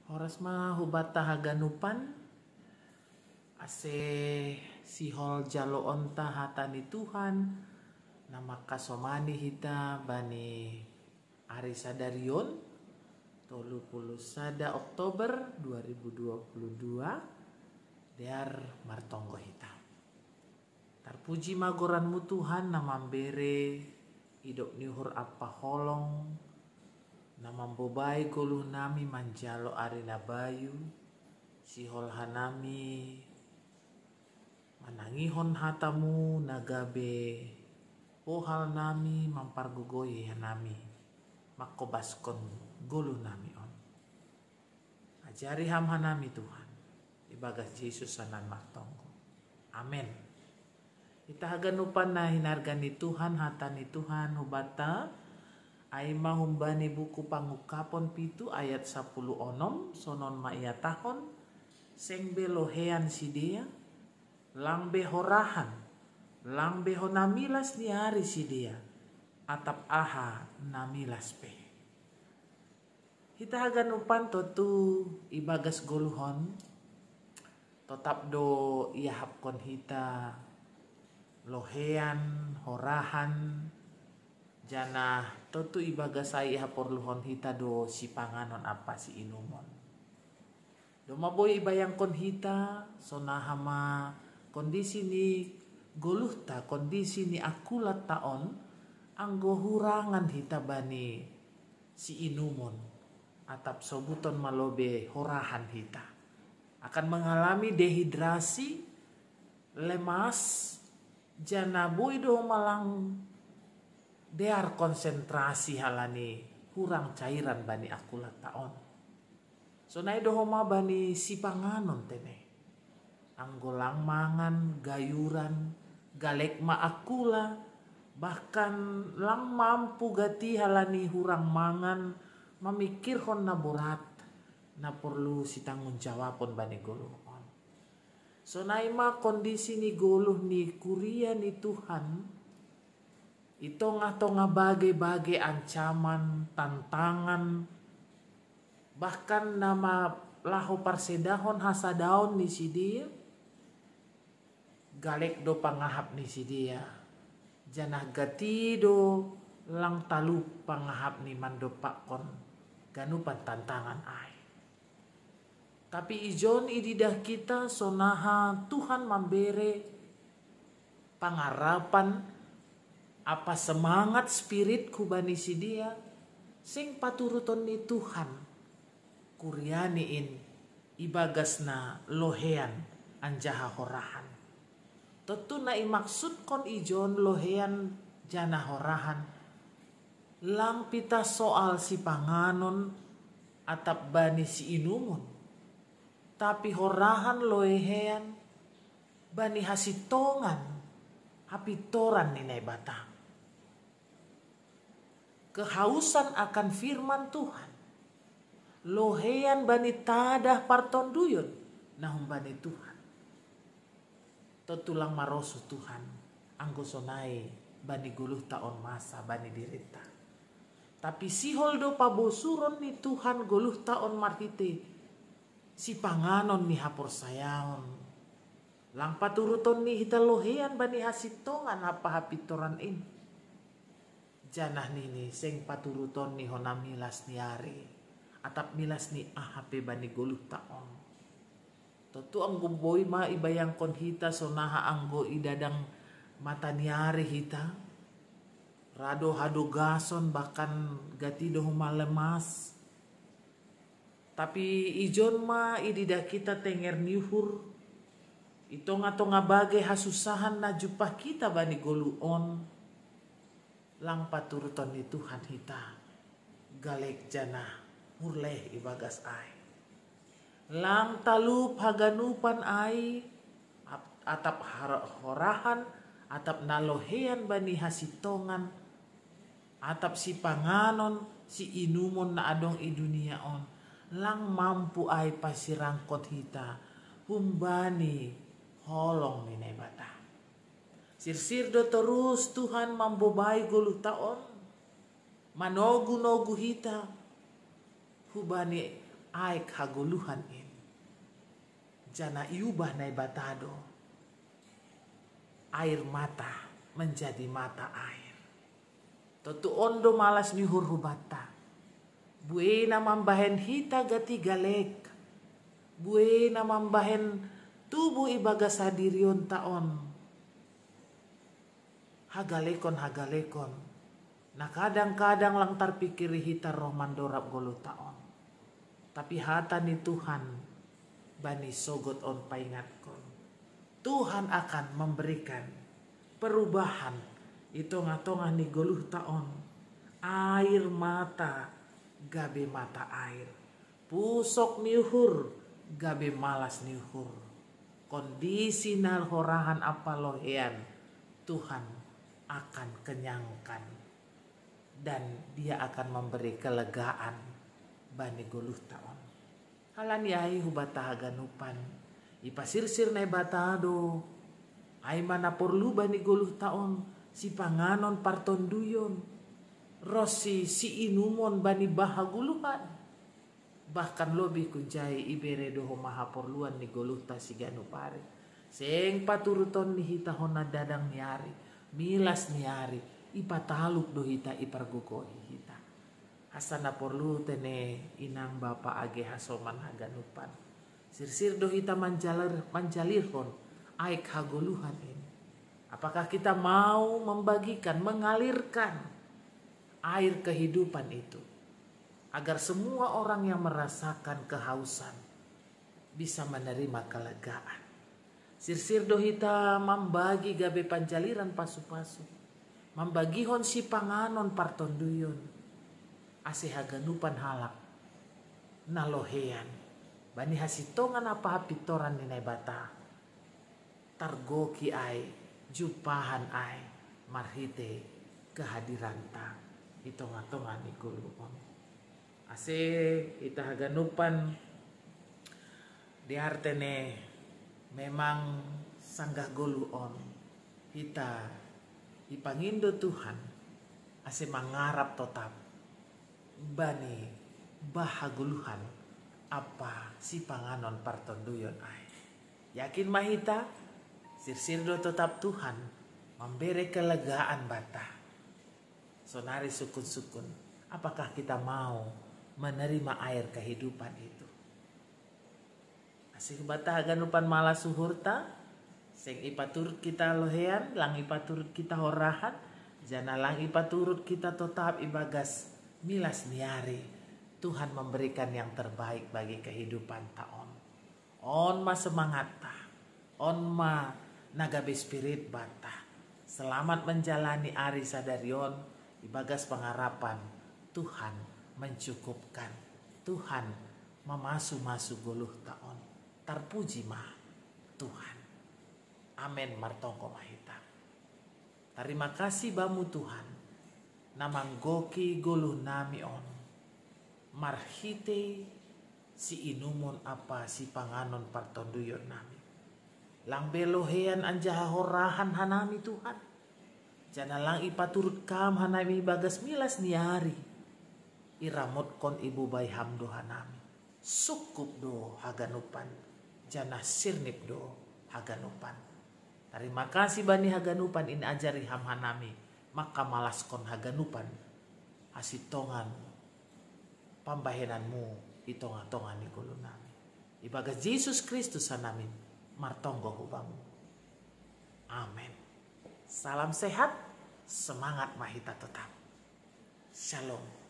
Horas mah hubata haganupan ase sihol jalo onta hatani Tuhan nama kasomani hita bani Ari Sadarion 31 Oktober 2022 dear martonggo hita. Tarpuji magoranmu Tuhan namambere idok nihur apa holong namambobai goluh nami manjalo arina bayu sihol hanami manangihon hatamu nagabe pohal nami mampargogoy hanami makobaskon goluh nami on ajari ham hanami Tuhan ibagas Yesus sanan martonggo amen. Ita haganupan na hinargani Tuhan hatani Tuhan hubata ay mahumbani buku pangukapon pitu ayat 10 onom sonon maiyatahon sengbe lohean sidea langbe horahan langbe honamilas ni hari sidea atap aha namilas pe. Hita haganupan totu ibagas goluhon tetap do iahapkon hita lohean horahan jana totu ibagasai haporluhon hita do si panganon apa si inumon. Do maboy ibayangkon hita sonahama kondisi ni goluhta kondisi ni akulat taon anggo hurangan hita bani si inumon atap sobuton malobe horahan hita akan mengalami dehidrasi lemas jana boy do malang dear konsentrasi halani kurang cairan bani akulat taon. So nai dohoma bani si panganon tene. Anggolang mangan, gayuran, galek ma akula, bahkan lang mampu gati halani hurang mangan, memikir hon na borat, na perlu si tanggung jawabon bani goluh on. So nai ma kondisi ni goluh ni kuria ni Tuhan, itong bagai-bagai ancaman, tantangan, bahkan nama lahu parsedahon hasadaon ni si dia, galek do pangahap ni si dia, janah gati do lang talu pangahap ni mando pakon, ganupan tantangan ay. Tapi ijon ididah kita sonaha Tuhan memberi pangarapan apa semangat spirit kubani si dia sing paturuton ni Tuhan kurianiin ibagasna lohean anjaha horahan tentu na imaksud kon ijon lohean jana horahan lang pita soal si panganon atap bani si inumon tapi horahan lohean bani hasitongan hapitoran ni nai batang kehausan akan firman Tuhan. Lohean bani tadah parton duyun nahum bani Tuhan. Totulang marosu Tuhan anggo sonai bani guluh taon masa bani dirita. Tapi sihol do pabosuron ni Tuhan guluh taon marhite si panganon ni hapor sayaon. Lang paturuton ni hita lohean bani hasitongan apa hapitoran ini. Janah nini seng paturuton ni honamilas ni ari atap milas ni ahape bani goluh taon. Tentu anggo boy ma ibayangkon hita sonaha anggo idadang mata ni ari hita. Rado hado gason bahkan gati do lemas. Tapi ijon ma idida kita tenger niuhur. Itonga-tonga bagai hasusahan na jupah kita bani goluh on. Lang paturuton ni Tuhan hita galek jana murleh ibagas ay lang talup haganupan ay atap horahan atap nalohean bani hasitongan atap si panganon si inumon na adong i dunia on lang mampu ay pasirangkot hita humbani holong ni bata. Sirsir do terus Tuhan mambobai goluh taon. Manogu-nogu hita. Hubani aik haguluhan in. Jana iubah nai batado. Air mata menjadi mata air. Totu ondo malas nyuhur hubata. Buena mambahen hita gati galek. Buena mambahen tubuh ibaga sadirion taon. Hagalekon. Nah kadang-kadang lang tarpikiri hita roh mandorap golo taon. Tapi hata ni Tuhan bani sogot on paingatkon. Tuhan akan memberikan perubahan itu ngatongah ni goluh taon. Air mata gabe mata air. Pusok niuhur gabe malas niuhur. Kondisi nalhorahan apa lohean Tuhan akan kenyangkan. Dan dia akan memberi kelegaan bani goluh taon. Halan yai hubata haganupan. Ipasirsir nai batado. Ai mana porlu bani goluh taon. Si panganon parton duyon. Rosi si inumon bani bahaguluhan. Bahkan lebih kunjai ibere doho maha porluan ni goluh ta si ganupare. Seng paturuton ni hita hona dadang niari. Milas niari. Ipa taluk do hita ipargukoi hita. Asana porlu tene inang bapa age hasoman haganupan. Sirsir do hita manjalirhon aik haguluhan ini. Apakah kita mau membagikan, mengalirkan air kehidupan itu. Agar semua orang yang merasakan kehausan bisa menerima kelegaan. Sirsir do hita membagi gabe panjaliran pasu-pasu. Membagihon si panganon parton duyon. Asih haganupan halak. Nalohean. Bani hasitongan apa hapitoran ninay bata. Targoki ay. Jupahan ay. Marhite kehadiran ta. Itonga-tonga ni guluon. Asih ita haganupan. Diartene memang sanggah guluon. Hita ipangindo Tuhan ase mangarap tetap bani bahaguluhan apa si panganon parton duyon ay. Yakin mahita sirsirdo tetap Tuhan memberi kelegaan bata. Sonari sukun-sukun. Apakah kita mau menerima air kehidupan itu? Asih bata ganupan malas suhurta. Seng ipaturut kita lohean, lang ipaturut kita horahan, jana lang ipaturut kita tetap ibagas milas niari. Tuhan memberikan yang terbaik bagi kehidupan taon. On ma semangat ta, on ma nagabe spirit bata. Selamat menjalani ari sadarion, ibagas pengharapan. Tuhan mencukupkan, Tuhan memasu-masu goluh taon. Tarpuji mah Tuhan. Amin martongko mahita. Terima kasih bamu Tuhan. Namanggoki goluh nami on. Marhite si inumon apa si panganon parton duyon nami. Lang belohean anjaha horahan hanami Tuhan. Jana lang ipaturut kam hanami bagas milas niari. Iramot kon ibu bay hamdo hanami. Sukup do haganupan. Jana sirnip do haganupan. Terima kasih bani haganupan in ajari ham hanami. Maka malas kon haganupan. Asitongan pambahenanmu itonga-tonga ni kulo nami. Ibagas Yesus Kristus hanamin. Martonggo hubamu. Amin. Salam sehat. Semangat mahita tetap. Shalom.